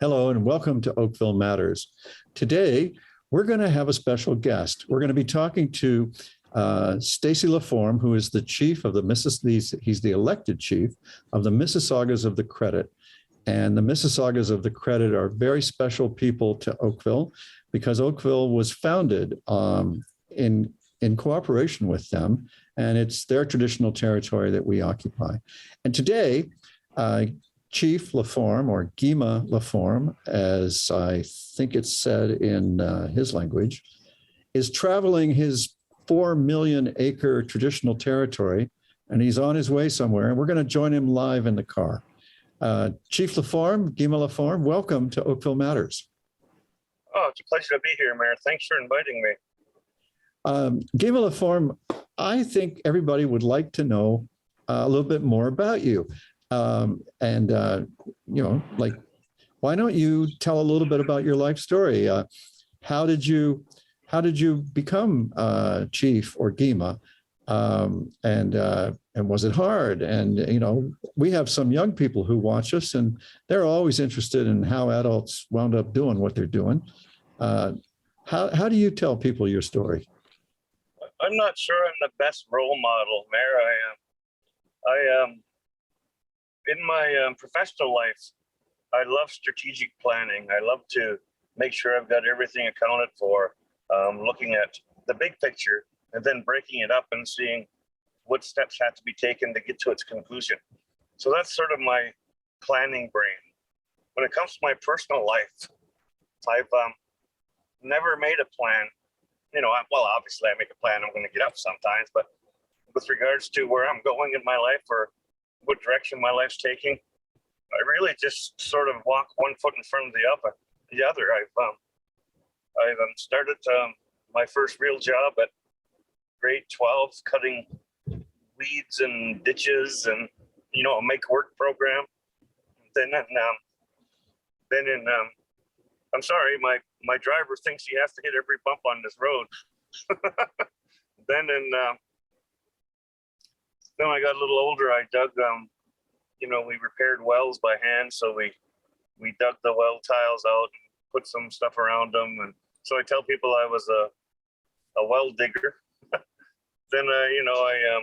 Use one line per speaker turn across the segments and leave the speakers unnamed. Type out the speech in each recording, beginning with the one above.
Hello and welcome to Oakville Matters. Today, we're going to have a special guest. We're going to be talking to Stacey Laforme, who is the chief of he's the elected chief of the Mississaugas of the Credit. And the Mississaugas of the Credit are very special people to Oakville because Oakville was founded in cooperation with them, and it's their traditional territory that we occupy. And today, Chief Laforme, or Gimaa Laforme, as I think it's said in his language, is traveling his 4 million acre traditional territory, and he's on his way somewhere, and we're going to join him live in the car. Chief Laforme, Gimaa Laforme, welcome to Oakville Matters.
Oh, it's a pleasure to be here, Mayor. Thanks for inviting me.
Gimaa Laforme, I think everybody would like to know a little bit more about you. Why don't you tell a little bit about your life story? How did you become chief or Gimaa? And was it hard? And, we have some young people who watch us and they're always interested in how adults wound up doing what they're doing. How do you tell people your story?
I'm not sure I'm the best role model, Mayor. I am. In my professional life, I love strategic planning. I love to make sure I've got everything accounted for, looking at the big picture and then breaking it up and seeing what steps have to be taken to get to its conclusion. So that's sort of my planning brain. When it comes to my personal life, I've never made a plan. Obviously I make a plan, I'm going to get up sometimes, but with regards to where I'm going in my life or what direction my life's taking, I really just sort of walk one foot in front of the other. I've started my first real job at grade 12, cutting weeds and ditches and a make work program. I'm sorry, my driver thinks he has to hit every bump on this road. Then I got a little older. I dug, we repaired wells by hand. So we dug the well tiles out and put some stuff around them. And so I tell people I was a well digger. Then, I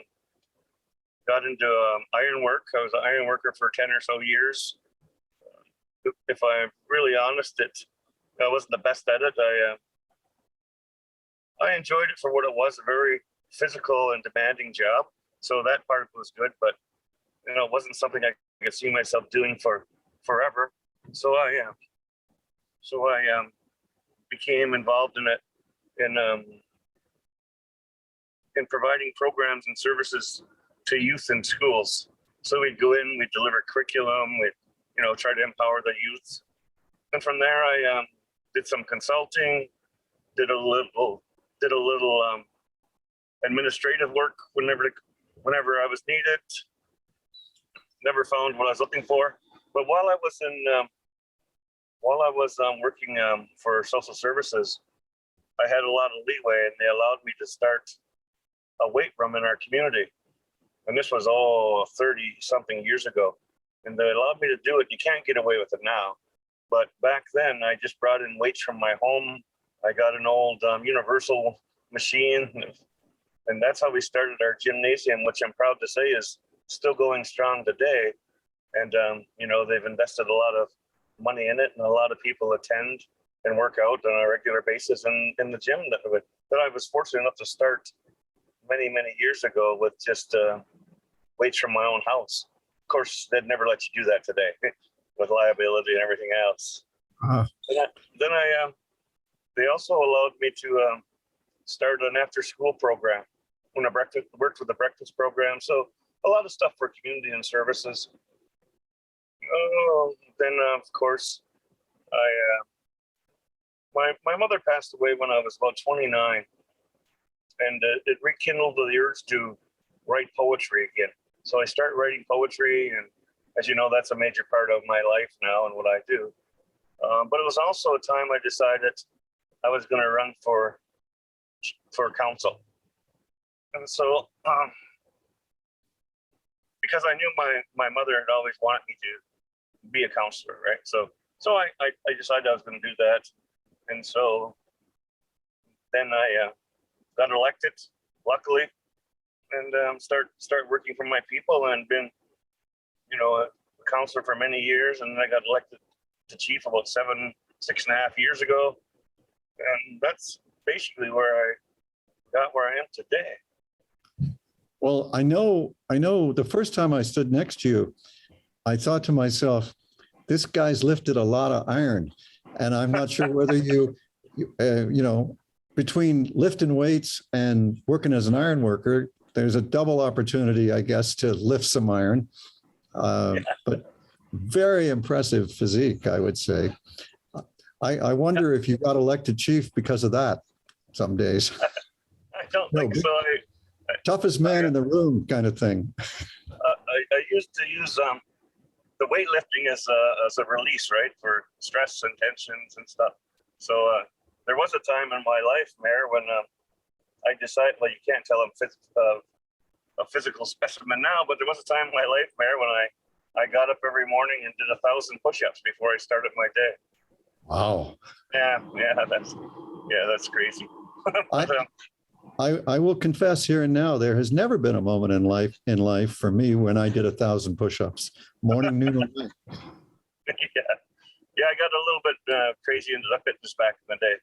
got into iron work. I was an iron worker for 10 or so years. If I'm really honest, I wasn't the best at it. I enjoyed it for what it was, a very physical and demanding job. So that part was good, but it wasn't something I could see myself doing for forever. So I became involved in it in providing programs and services to youth in schools. So we'd go in, we'd deliver curriculum, we'd try to empower the youth, and from there I did some consulting, did a little administrative work whenever I was needed. Never found what I was looking for. But while I was working for social services, I had a lot of leeway, and they allowed me to start a weight room in our community. And this was 30 something years ago. And they allowed me to do it. You can't get away with it now. But back then, I just brought in weights from my home. I got an old universal machine. And that's how we started our gymnasium, which I'm proud to say is still going strong today. And, they've invested a lot of money in it, and a lot of people attend and work out on a regular basis in the gym that I was fortunate enough to start many, many years ago with just weights from my own house. Of course, they'd never let you do that today with liability and everything else.
Uh-huh.
They also allowed me to start an after-school program. When I worked with the breakfast program, so a lot of stuff for community and services. Of course, my mother passed away when I was about 29, and it rekindled the urge to write poetry again. So I started writing poetry, and as you know, that's a major part of my life now and what I do. But it was also a time I decided I was going to run for council. And so, because I knew my mother had always wanted me to be a counselor, right? So So I decided I was going to do that. And so then I got elected, luckily, and start working for my people, and been, a counselor for many years. And I got elected to chief about 6.5 years ago. And that's basically where I got where I am today.
Well, I know the first time I stood next to you, I thought to myself, this guy's lifted a lot of iron. And I'm not sure whether you between lifting weights and working as an iron worker, there's a double opportunity, I guess, to lift some iron. But very impressive physique, I would say. I wonder if you got elected chief because of that some days.
I don't think so.
Toughest man in the room kind of thing.
I used to use the weightlifting as a release, right, for stress and tensions and stuff. So there was a time in my life, Mayor, when I decided, well, you can't tell I'm a physical specimen now, but there was a time in my life, Mayor, when I got up every morning and did 1,000 push-ups before I started my day.
Wow.
Yeah, that's crazy.
I will confess here and now, there has never been a moment in life for me when I did 1,000 push-ups, morning, noon, and night.
Yeah, I got a little bit crazy into the fitness back in the day.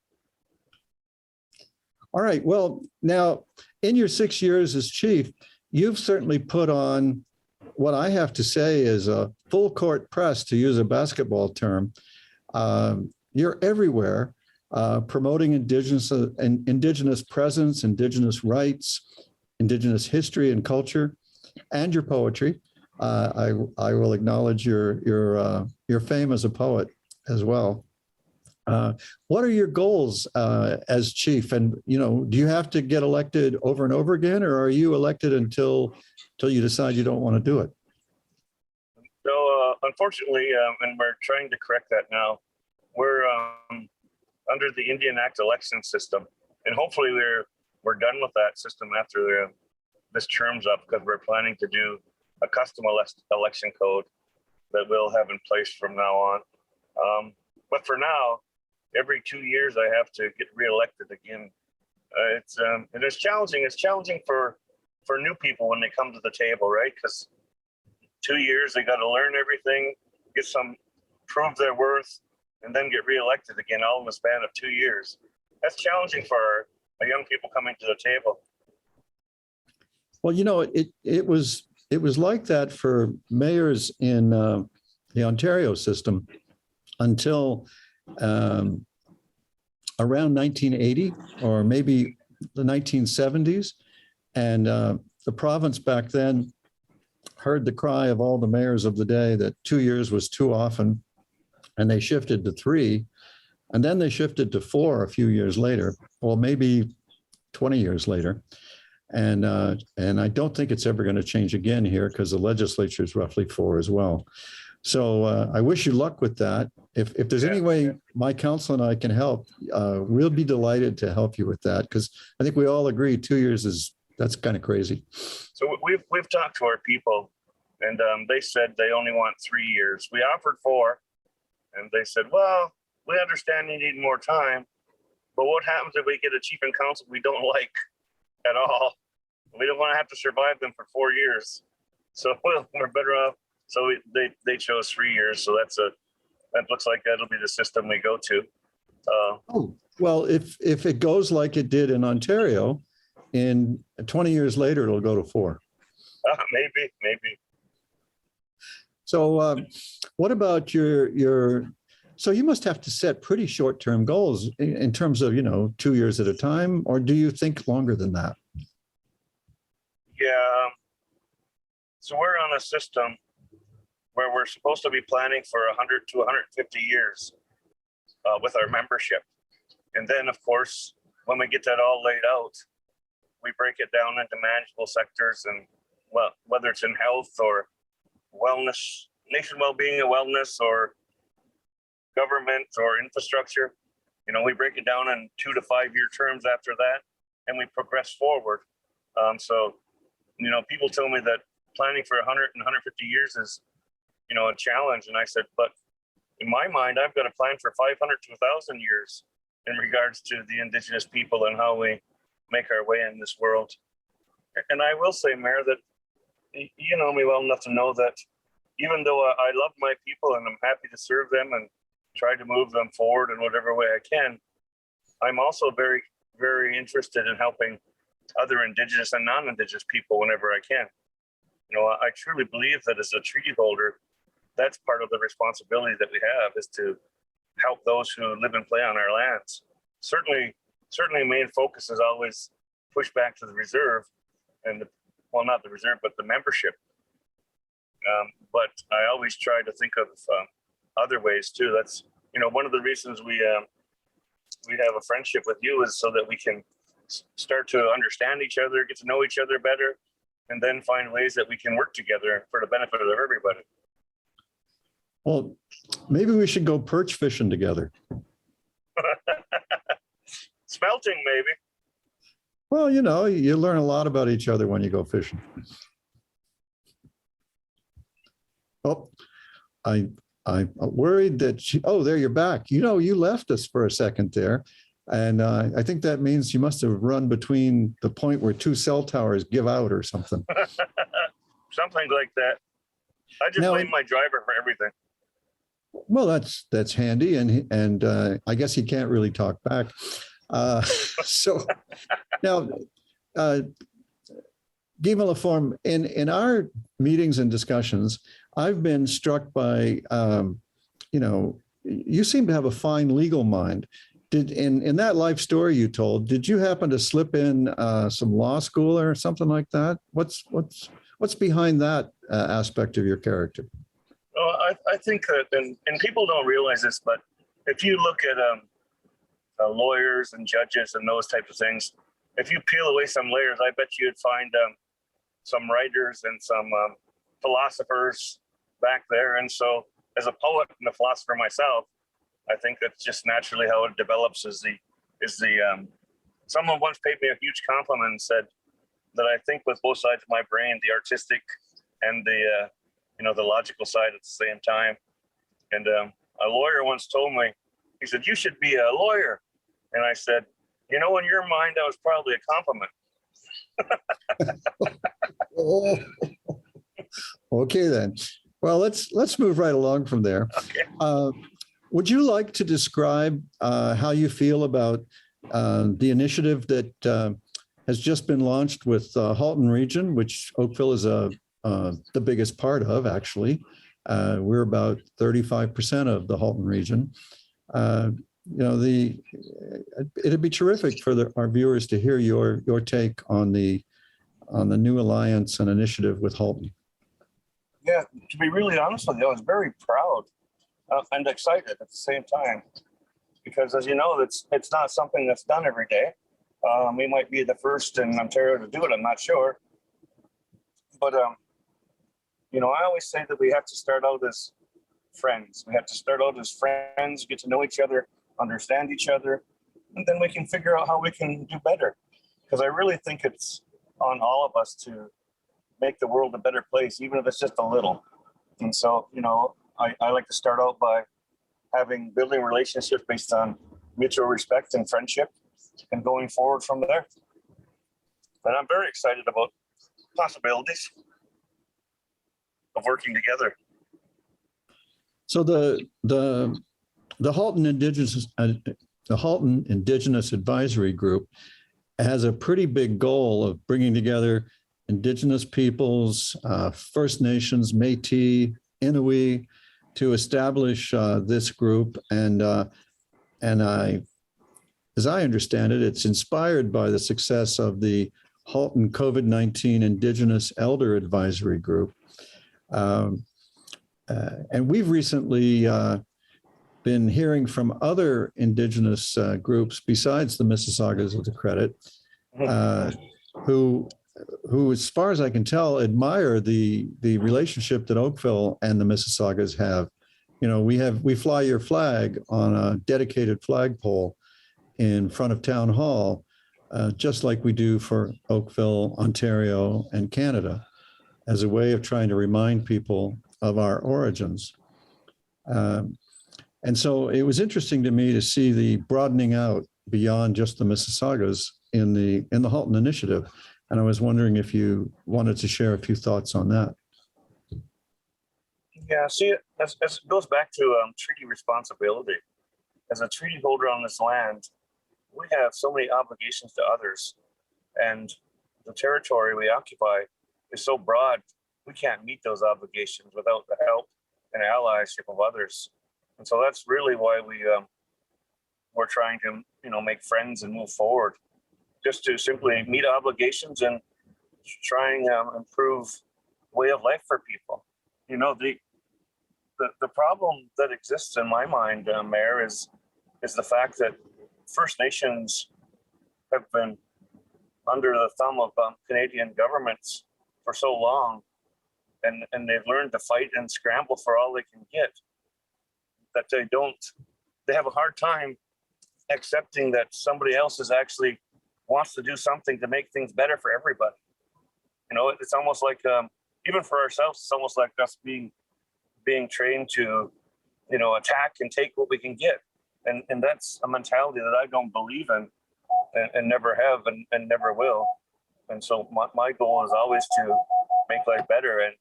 All right. Well, now in your 6 years as chief, you've certainly put on what I have to say is a full court press, to use a basketball term. You're everywhere, promoting indigenous presence, indigenous rights, indigenous history and culture, and your poetry. I will acknowledge your fame as a poet as well. What are your goals as chief? And do you have to get elected over and over again, or are you elected until you decide you don't want to do it?
So unfortunately, and we're trying to correct that now. We're under the Indian Act election system, and hopefully we're done with that system after this term's up, because we're planning to do a custom election code that we'll have in place from now on. But for now, every 2 years I have to get reelected again. It's challenging. It's challenging for new people when they come to the table, right? Because 2 years they got to learn everything, prove their worth, and then get reelected again, all in the span of 2 years. That's challenging for our young people coming to the table.
Well, it was like that for mayors in the Ontario system until around 1980 or maybe the 1970s. And the province back then heard the cry of all the mayors of the day that 2 years was too often, and they shifted to 3, and then they shifted to 4 a few years later, well, maybe 20 years later. And I don't think it's ever going to change again here, because the legislature is roughly 4 as well. So I wish you luck with that. If there's any way my council and I can help, we'll be delighted to help you with that, because I think we all agree 2 years that's kind of crazy.
So we've talked to our people, and they said they only want 3 years. We offered 4, and they said, well, we understand you need more time, but what happens if we get a chief and council we don't like at all? We don't want to have to survive them for 4 years. So we're better off. So they chose 3 years. So that looks like that'll be the system we go to.
Well, if it goes like it did in Ontario, in 20 years later, it'll go to 4.
Maybe.
So what about so you must have to set pretty short-term goals in terms of, 2 years at a time, or do you think longer than that?
Yeah. So we're on a system where we're supposed to be planning for 100 to 150 years with our membership. And then, of course, when we get that all laid out, we break it down into manageable sectors, and whether it's in health or wellness, nation well-being and wellness, or government or infrastructure. We break it down in 2 to 5 year terms after that, and we progress forward. So people tell me that planning for 100 and 150 years is, a challenge. And I said, but in my mind, I've got a plan for 500 to 1,000 years in regards to the Indigenous people and how we make our way in this world. And I will say, Mayor, that you know me well enough to know that even though I love my people and I'm happy to serve them and try to move them forward in whatever way I can, I'm also very, very interested in helping other Indigenous and non-Indigenous people whenever I can. You know, I truly believe that as a treaty holder, that's part of the responsibility that we have, is to help those who live and play on our lands. Certainly, main focus is always push back to the reserve and well, not the reserve, but the membership. But I always try to think of other ways too. That's, you know, one of the reasons we have a friendship with you is so that we can start to understand each other, get to know each other better, and then find ways that we can work together for the benefit of everybody.
Well, maybe we should go perch fishing together.
Smelting, maybe.
Well, you know, you learn a lot about each other when you go fishing. Oh, I'm worried that oh, there you're back. You know, you left us for a second there. And I think that means you must have run between the point where two cell towers give out or something.
Something like that. I just blame my driver for everything.
Well, that's handy, and I guess he can't really talk back. So now, Gimaa Laforme, in our meetings and discussions, I've been struck by, you know, you seem to have a fine legal mind. Did in that life story you told, did you happen to slip in some law school or something like that? What's behind that aspect of your character?
Well, I think that, and people don't realize this, but if you look at lawyers and judges and those types of things, if you peel away some layers, I bet you'd find some writers and some philosophers back there. And so, as a poet and a philosopher myself, I think that's just naturally how it develops. Someone once paid me a huge compliment and said that I think with both sides of my brain, the artistic and the the logical side at the same time. And a lawyer once told me, he said, "You should be a lawyer." And I said, "You know, in your mind, that was probably a compliment."
Okay, then. Well, let's move right along from there.
Okay.
Would you like to describe how you feel about the initiative that has just been launched with Halton Region, which Oakville is the biggest part of, actually. We're about 35% of the Halton Region. It'd be terrific for our viewers to hear your take on the new alliance and initiative with Halton.
Yeah, to be really honest with you, I was very proud and excited at the same time, because as you know, it's not something that's done every day. We might be the first in Ontario to do it, I'm not sure. But, I always say that we have to start out as friends. We have to start out as friends, get to know each other, understand each other, and then we can figure out how we can do better. Because I really think it's on all of us to make the world a better place, even if it's just a little. And so, I like to start out by building relationships based on mutual respect and friendship, and going forward from there. And I'm very excited about possibilities of working together.
So the Halton Indigenous Advisory Group has a pretty big goal of bringing together Indigenous peoples, First Nations, Métis, Inuit, to establish this group. And as I understand it, it's inspired by the success of the Halton COVID-19 Indigenous Elder Advisory Group. And we've recently been hearing from other Indigenous groups besides the Mississaugas of the Credit, who, as far as I can tell, admire the relationship that Oakville and the Mississaugas have. We fly your flag on a dedicated flagpole in front of Town Hall, just like we do for Oakville, Ontario, and Canada, as a way of trying to remind people of our origins. And so it was interesting to me to see the broadening out beyond just the Mississaugas in the Halton Initiative. And I was wondering if you wanted to share a few thoughts on that.
Yeah, see, it goes back to treaty responsibility. As a treaty holder on this land, we have so many obligations to others, and the territory we occupy is so broad, we can't meet those obligations without the help and allyship of others. And so that's really why we're trying to, make friends and move forward, just to simply meet obligations and try and improve way of life for people. The problem that exists in my mind, Mayor, is the fact that First Nations have been under the thumb of Canadian governments for so long, and they've learned to fight and scramble for all they can get, that they have a hard time accepting that somebody else actually wants to do something to make things better for everybody. It's almost like, even for ourselves, it's almost like us being trained to, attack and take what we can get. And that's a mentality that I don't believe in and never have and never will. And so my goal is always to make life better. And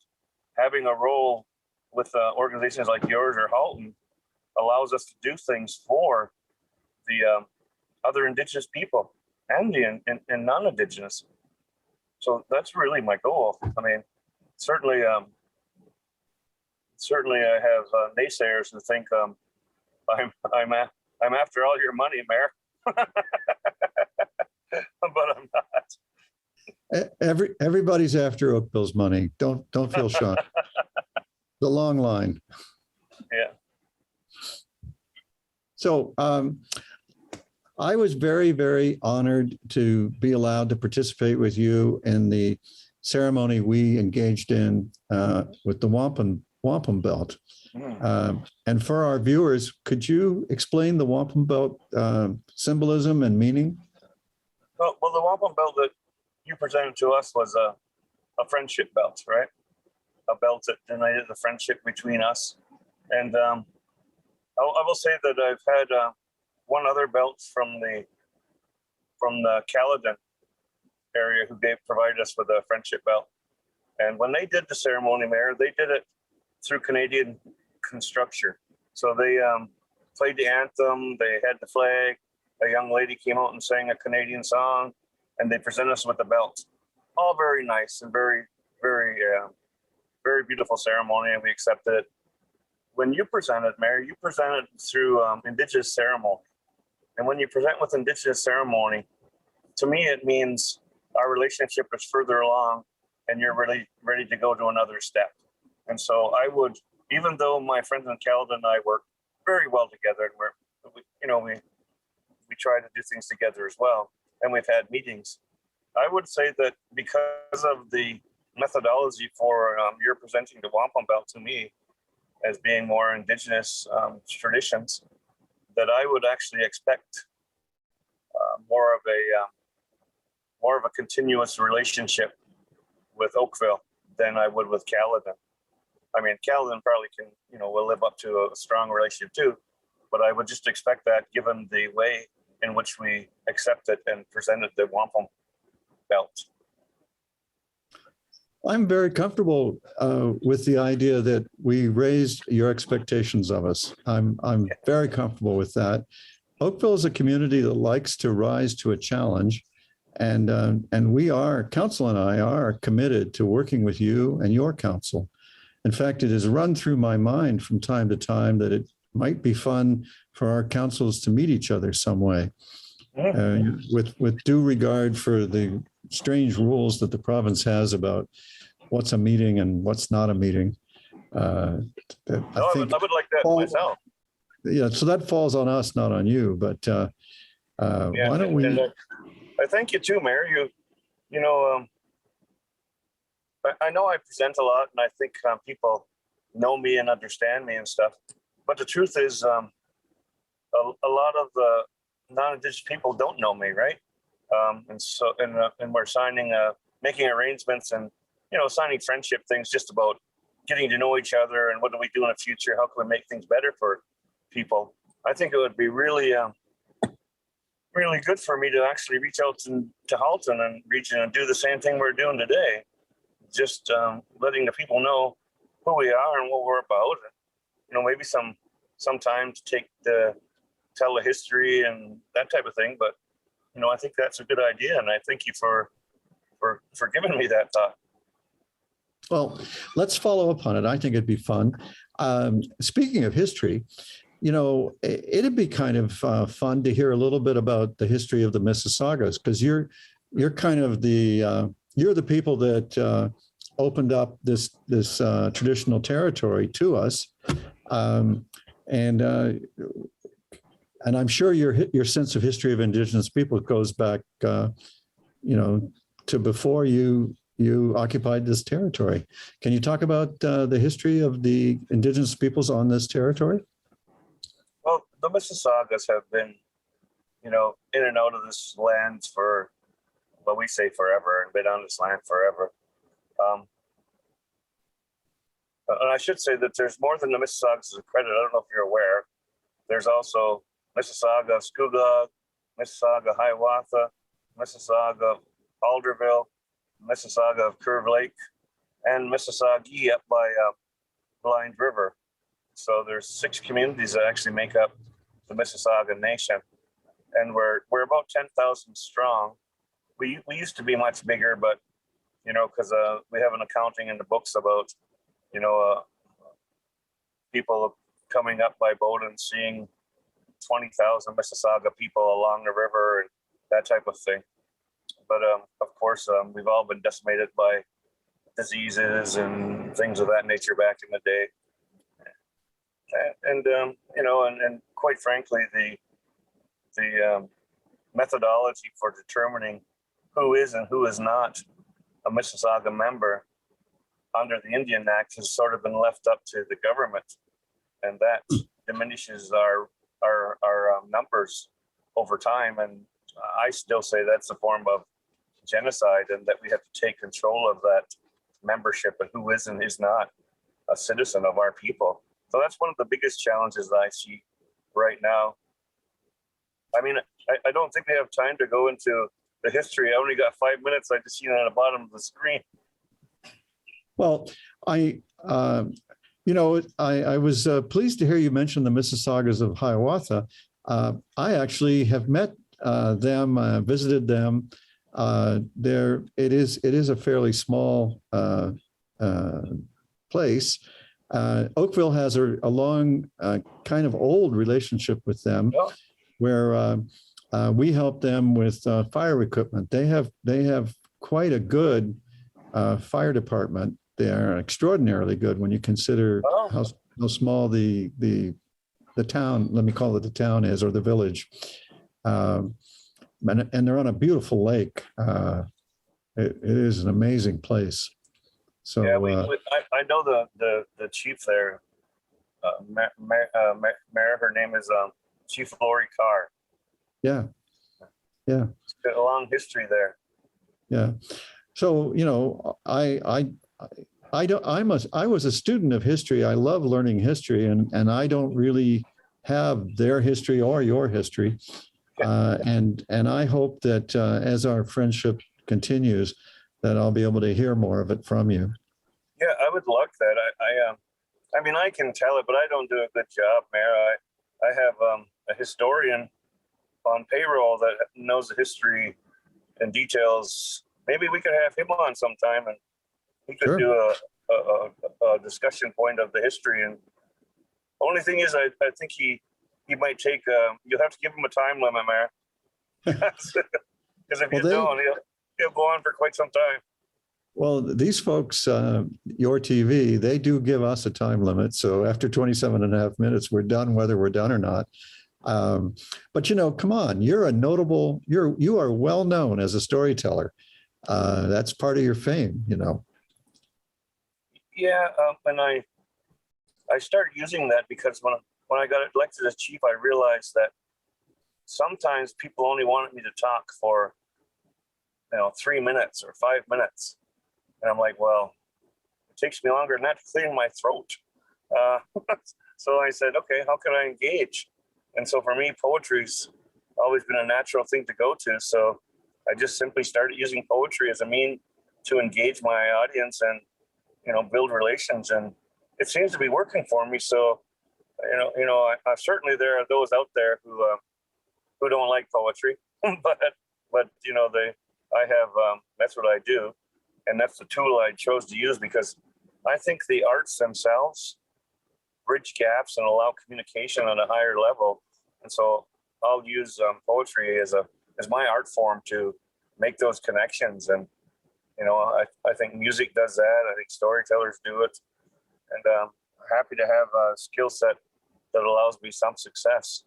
having a role with organizations like yours or Halton allows us to do things for the other Indigenous people and the non-Indigenous. So that's really my goal. I mean, certainly I have naysayers who think I'm after all your money, Mayor, but I'm not.
Everybody's after Oakville's money. Don't feel shy. The long line.
Yeah.
So I was very, very honored to be allowed to participate with you in the ceremony we engaged in with the Wampum Belt. And for our viewers, could you explain the Wampum Belt symbolism and meaning?
Well, the Wampum Belt that you presented to us was a friendship belt, right? A belt that denoted the friendship between us. And I will say that I've had one other belt from the Caledon area who provided us with a friendship belt. And when they did the ceremony, Mayor, they did it through Canadian construction. So they played the anthem, they had the flag, a young lady came out and sang a Canadian song, and they presented us with the belt. All very nice and very, very, very beautiful ceremony, and we accepted it. When you presented, Mayor, you presented through Indigenous ceremony. And when you present with Indigenous ceremony, to me, it means our relationship is further along and you're really ready to go to another step. And so I would, even though my friends in Caledon and I work very well together, and we try to do things together as well, and we've had meetings, I would say that because of the methodology for you're presenting the Wampum Belt to me as being more Indigenous traditions, that I would actually expect more of a continuous relationship with Oakville than I would with Caledon. I mean, Caledon probably can, will live up to a strong relationship too, but I would just expect that given the way in which we accepted and presented the Wampum Belt.
I'm very comfortable with the idea that we raised your expectations of us. I'm very comfortable with that. Oakville is a community that likes to rise to a challenge, and we are, council and I are committed to working with you and your council. In fact, it has run through my mind from time to time that it might be fun for our councils to meet each other some way, with due regard for the strange rules that the province has about what's a meeting and what's not a meeting. I would
like that myself.
Yeah, so that falls on us, not on you. But why don't we?
I thank you too, Mayor. I know I present a lot, and I think people know me and understand me and stuff. But the truth is, a lot of the non-Indigenous people don't know me, right? And we're making arrangements and signing friendship things just about getting to know each other and what do we do in the future? How can we make things better for people. I think it would be really, really good for me to actually reach out to Halton and region and do the same thing we're doing today. Just letting the people know who we are and what we're about. You know, maybe sometimes tell the history and that type of thing. But you know, I think that's a good idea, and I thank you for giving me that thought.
Well, let's follow up on it. I think it'd be fun. Speaking of history, you know, it'd be kind of fun to hear a little bit about the history of the Mississaugas, because you're kind of you're the people that opened up this traditional territory to us, and I'm sure your sense of history of Indigenous people goes back, you know, to before you occupied this territory. Can you talk about the history of the Indigenous peoples on this territory?
Well, the Mississaugas have been, you know, in and out of this land for, well, we say forever, and been on this land forever. And I should say that there's more than the Mississaugas as a credit. I don't know if you're aware. There's also Mississauga of Scugog, Mississauga Hiawatha, Mississauga Alderville, Mississauga of Curve Lake, and Mississauga up by Blind River. So there's 6 communities that actually make up the Mississauga Nation, and we're about 10,000 strong. We used to be much bigger, but you know, because we have an accounting in the books about, you know, people coming up by boat and seeing 20,000 Mississauga people along the river and that type of thing. But of course, we've all been decimated by diseases and things of that nature back in the day. And you know, and quite frankly, the methodology for determining who is and who is not a Mississauga member under the Indian Act has sort of been left up to the government, and that diminishes our numbers over time. And I still say that's a form of genocide, and that we have to take control of that membership and who is and is not a citizen of our people. So that's one of the biggest challenges that I see right now. I mean, I don't think we have time to go into the history. I only got 5 minutes. I just seen it on the bottom of the screen.
Well, you know, I was pleased to hear you mention the Mississaugas of Hiawatha. I actually have met them, visited them. It is a fairly small place. Oakville has a long, kind of old relationship with them, where we help them with fire equipment. They have quite a good fire department. They are extraordinarily good when you consider how small the town, let me call it the town, is, or the village. And they're on a beautiful lake. It is an amazing place. So
yeah, I know the chief there, Mayor. Her name is Chief Lori Carr.
Yeah.
It's got a long history there.
Yeah. So, you know, I was a student of history. I love learning history, and I don't really have their history or your history. And I hope that as our friendship continues, that I'll be able to hear more of it from you.
Yeah, I would love that. I mean, I can tell it, but I don't do a good job, Mayor. I have a historian on payroll that knows the history and details. Maybe we could have him on sometime, and he could do a discussion point of the history. And only thing is, I think he might take. You'll have to give him a time limit, Mayor. Because if you don't, he'll go on for quite some time.
Well, these folks, your TV, they do give us a time limit. So after 27 and a half minutes, we're done, whether we're done or not. But, you know, come on, you are well known as a storyteller. That's part of your fame, you know.
Yeah, and I started using that because when I got elected as chief, I realized that sometimes people only wanted me to talk for, 3 minutes or 5 minutes. And I'm like, well, it takes me longer than that to clear my throat. So I said, okay, how can I engage? And so for me, poetry's always been a natural thing to go to. So I just simply started using poetry as a mean to engage my audience and, build relations. And it seems to be working for me. So, I certainly there are those out there who don't like poetry, but that's what I do. And that's the tool I chose to use because I think the arts themselves bridge gaps and allow communication on a higher level. And so I'll use poetry as my art form to make those connections. And, I think music does that. I think storytellers do it. And I'm happy to have a skill set that allows me some success.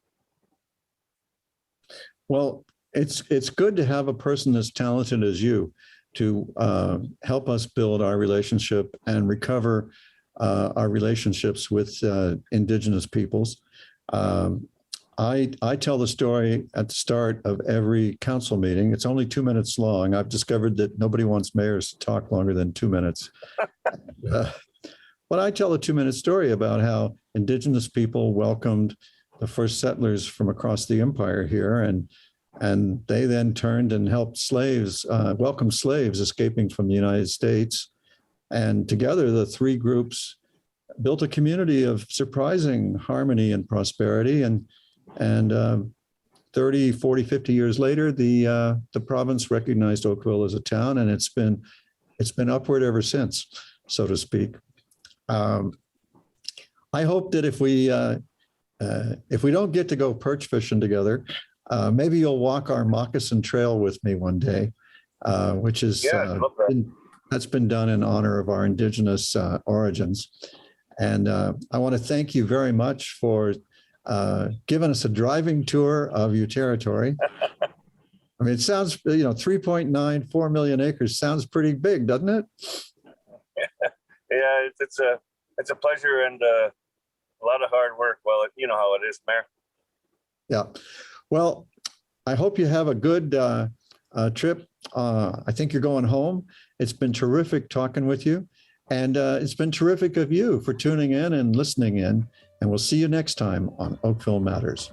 Well, it's good to have a person as talented as you to help us build our relationship and recover our relationships with Indigenous peoples. I tell the story at the start of every council meeting. It's only 2 minutes long. I've discovered that nobody wants mayors to talk longer than 2 minutes. But I tell a 2-minute story about how Indigenous people welcomed the first settlers from across the empire here, and they then turned and helped welcome slaves escaping from the United States. And together, the three groups built a community of surprising harmony and prosperity. And 30, 40, 50 years later, the province recognized Oakville as a town, and it's been upward ever since, so to speak. I hope that if we don't get to go perch fishing together, maybe you'll walk our moccasin trail with me one day, which is that's been done in honor of our Indigenous origins. And I want to thank you very much for giving us a driving tour of your territory. I mean, it sounds, 3.94 million acres sounds pretty big, doesn't it?
Yeah, it's a pleasure and a lot of hard work. Well, you know how it is, Mayor.
Yeah. Well, I hope you have a good trip. I think you're going home. It's been terrific talking with you. And it's been terrific of you for tuning in and listening in. And we'll see you next time on Oakville Matters.